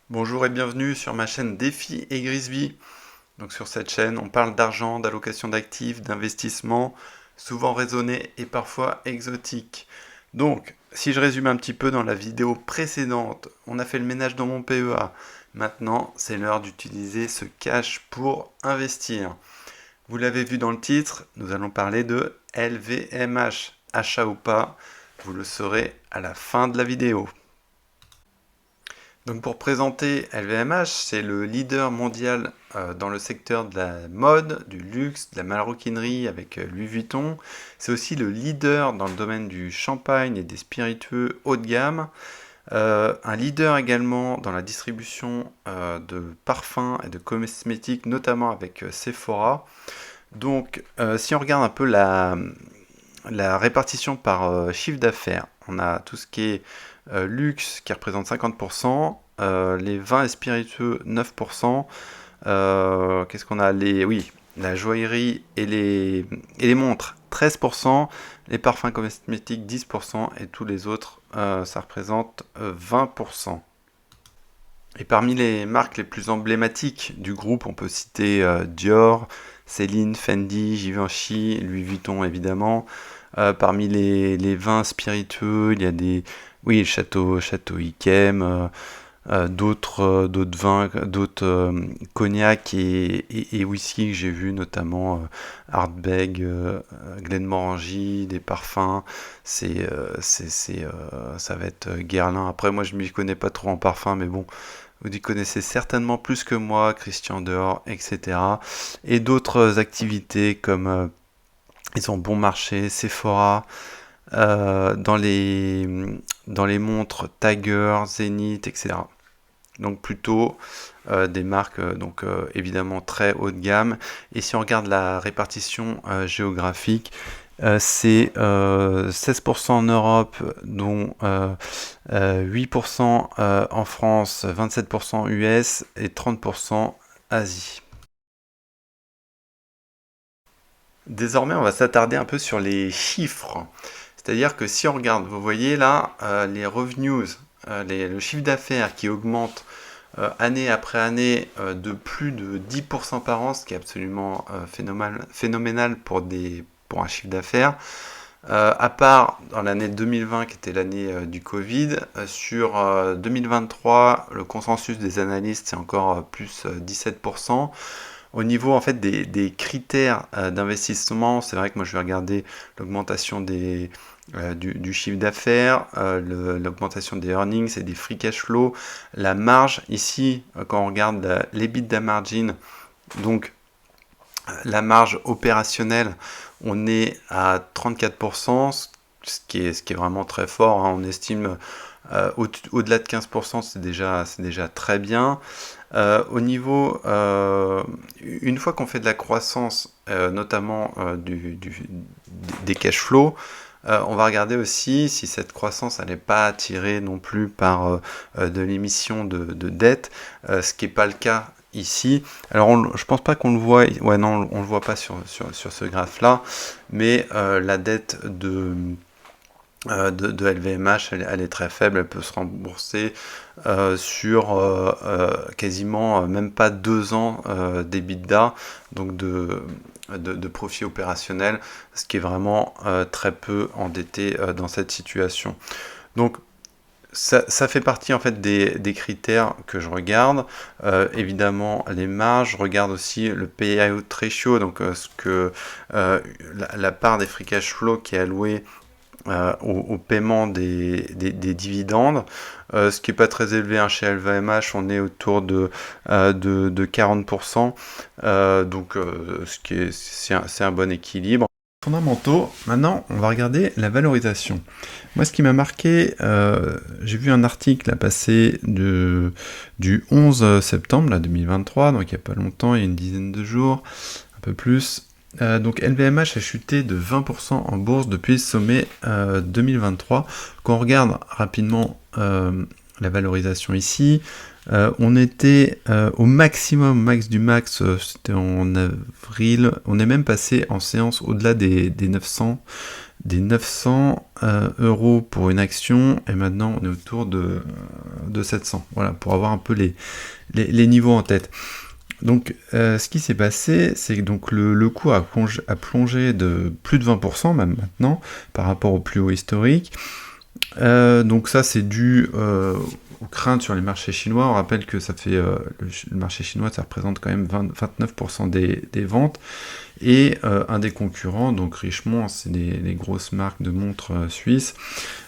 Bonjour et bienvenue sur ma chaîne Défi et Grisby. Donc sur cette chaîne, on parle d'argent, d'allocation d'actifs, d'investissement, souvent raisonné et parfois exotique. Donc, si je résume un petit peu dans la vidéo précédente, on a fait le ménage dans mon PEA. Maintenant, c'est l'heure d'utiliser ce cash pour investir. Vous l'avez vu dans le titre, nous allons parler de LVMH. Achat ou pas, vous le saurez à la fin de la vidéo. Donc pour présenter LVMH, c'est le leader mondial dans le secteur de la mode, du luxe, de la maroquinerie avec Louis Vuitton. C'est aussi le leader dans le domaine du champagne et des spiritueux haut de gamme. Un leader également dans la distribution de parfums et de cosmétiques, notamment avec Sephora. Donc si on regarde un peu la répartition par chiffre d'affaires, on a tout ce qui est luxe qui représente 50%, les vins et spiritueux 9%, qu'est-ce qu'on a oui, la joaillerie et les montres 13%, les parfums cosmétiques 10% et tous les autres ça représente 20%. Et parmi les marques les plus emblématiques du groupe, on peut citer Dior, Céline, Fendi, Givenchy, Louis Vuitton évidemment. Parmi les vins spiritueux, il y a oui, Château Yquem, d'autres vins, d'autres cognacs et whisky que j'ai vu, notamment Ardbeg, Glenmorangie, des parfums. Ça va être Guerlain. Après, moi, je m'y connais pas trop en parfum, mais bon, vous y connaissez certainement plus que moi, Christian Dior, etc. Et d'autres activités comme ils ont bon marché, Sephora, dans les montres Tiger, Zenith, etc. Donc plutôt des marques évidemment très haut de gamme. Et si on regarde la répartition géographique, c'est 16% en Europe, dont 8% en France, 27% US et 30% Asie. Désormais, on va s'attarder un peu sur les chiffres. C'est-à-dire que si on regarde, vous voyez là, les revenues, le chiffre d'affaires qui augmente année après année de plus de 10% par an, ce qui est absolument phénoménal pour un chiffre d'affaires. À part dans l'année 2020 qui était l'année du Covid, sur 2023, le consensus des analystes c'est encore plus 17%. Au niveau en fait des critères d'investissement, c'est vrai que moi je vais regarder l'augmentation du chiffre d'affaires, l'augmentation des earnings et des free cash flow, la marge ici quand on regarde l'EBITDA margin, donc la marge opérationnelle, on est à 34%, ce qui est vraiment très fort, hein. On estime au-delà de 15%, c'est déjà très bien. Au niveau, une fois qu'on fait de la croissance, notamment des cash flows, on va regarder aussi si cette croissance n'est pas attirée non plus par de l'émission de dette, ce qui n'est pas le cas ici. Alors je pense pas qu'on le voit, ouais non, on le voit pas sur ce graphe-là, mais la dette de LVMH, elle est très faible, elle peut se rembourser sur quasiment même pas 2 ans d'EBITDA, donc de profit opérationnel, ce qui est vraiment très peu endetté dans cette situation. Donc ça fait partie en fait des critères que je regarde. Évidemment les marges, je regarde aussi le payout ratio, donc la part des free cash flow qui est allouée au paiement des dividendes, ce qui n'est pas très élevé hein, chez LVMH, on est autour de 40%, c'est un bon équilibre. Fondamentaux, maintenant on va regarder la valorisation. Moi ce qui m'a marqué, j'ai vu un article à passer du 11 septembre là, 2023, donc il n'y a pas longtemps, il y a une dizaine de jours, un peu plus. Donc LVMH a chuté de 20% en bourse depuis le sommet 2023. Quand on regarde rapidement la valorisation ici, on était au maximum, max du max, c'était en avril, on est même passé en séance au-delà des 900 des 900 euros pour une action, et maintenant on est autour de 700. Voilà, pour avoir un peu les niveaux en tête. Donc, ce qui s'est passé, c'est que donc, le cours a plongé de plus de 20%, même maintenant, par rapport au plus haut historique. Donc ça, c'est dû aux craintes sur les marchés chinois. On rappelle que ça fait le marché chinois, ça représente quand même 29% des ventes. Et un des concurrents, donc Richemont, c'est les grosses marques de montres suisses,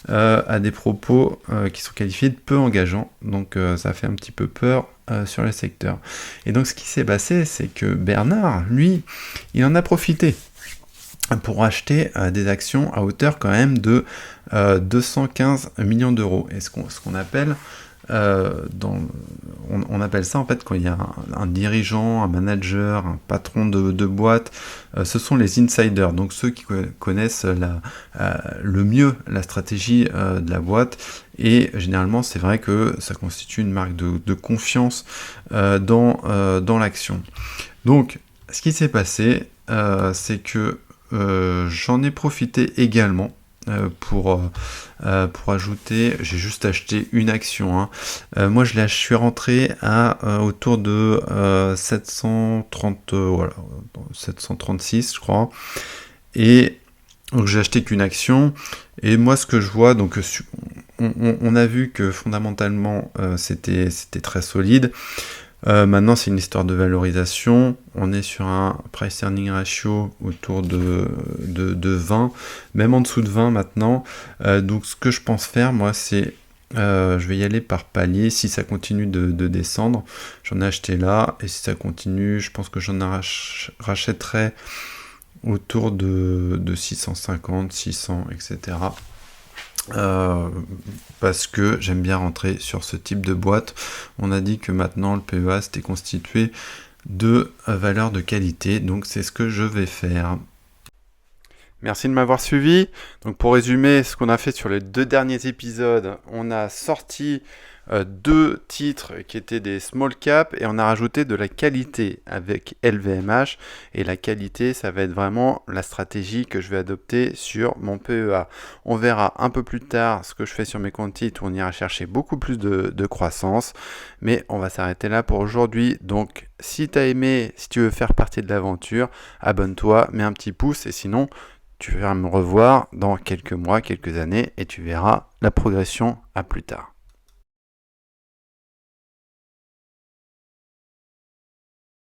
a des propos qui sont qualifiés de peu engageants. Donc ça fait un petit peu peur sur le secteur. Et donc ce qui s'est passé, c'est que Bernard, lui, il en a profité pour acheter des actions à hauteur quand même de 215 millions d'euros. Et ce qu'on appelle, on appelle ça en fait quand il y a un dirigeant, un manager, un patron de boîte, ce sont les insiders, donc ceux qui connaissent le mieux la stratégie de la boîte. Et généralement, c'est vrai que ça constitue une marque de confiance dans l'action. Donc, ce qui s'est passé, c'est que j'en ai profité également pour ajouter, j'ai juste acheté une action. Hein. Moi, je suis rentré à autour de 730, voilà, 736, je crois. Et donc, j'ai acheté qu'une action. Et moi, ce que je vois, donc, on a vu que fondamentalement, c'était très solide. Maintenant, c'est une histoire de valorisation. On est sur un price earning ratio autour de 20, même en dessous de 20 maintenant. Donc, ce que je pense faire, moi, c'est je vais y aller par palier. Si ça continue de descendre, j'en ai acheté là. Et si ça continue, je pense que j'en rachèterai autour de 650, 600, etc. Parce que j'aime bien rentrer sur ce type de boîte. On a dit que maintenant le PEA c'était constitué de valeurs de qualité, donc c'est ce que je vais faire. Merci de m'avoir suivi. Donc pour résumer ce qu'on a fait sur les 2 derniers épisodes, on a sorti 2 titres qui étaient des small cap et on a rajouté de la qualité avec LVMH. Et la qualité, ça va être vraiment la stratégie que je vais adopter sur mon PEA. On verra un peu plus tard ce que je fais sur mes comptes titres où on ira chercher beaucoup plus de croissance. Mais on va s'arrêter là pour aujourd'hui. Donc si tu as aimé, si tu veux faire partie de l'aventure, abonne-toi, mets un petit pouce et sinon tu vas me revoir dans quelques mois, quelques années et tu verras la progression. À plus tard.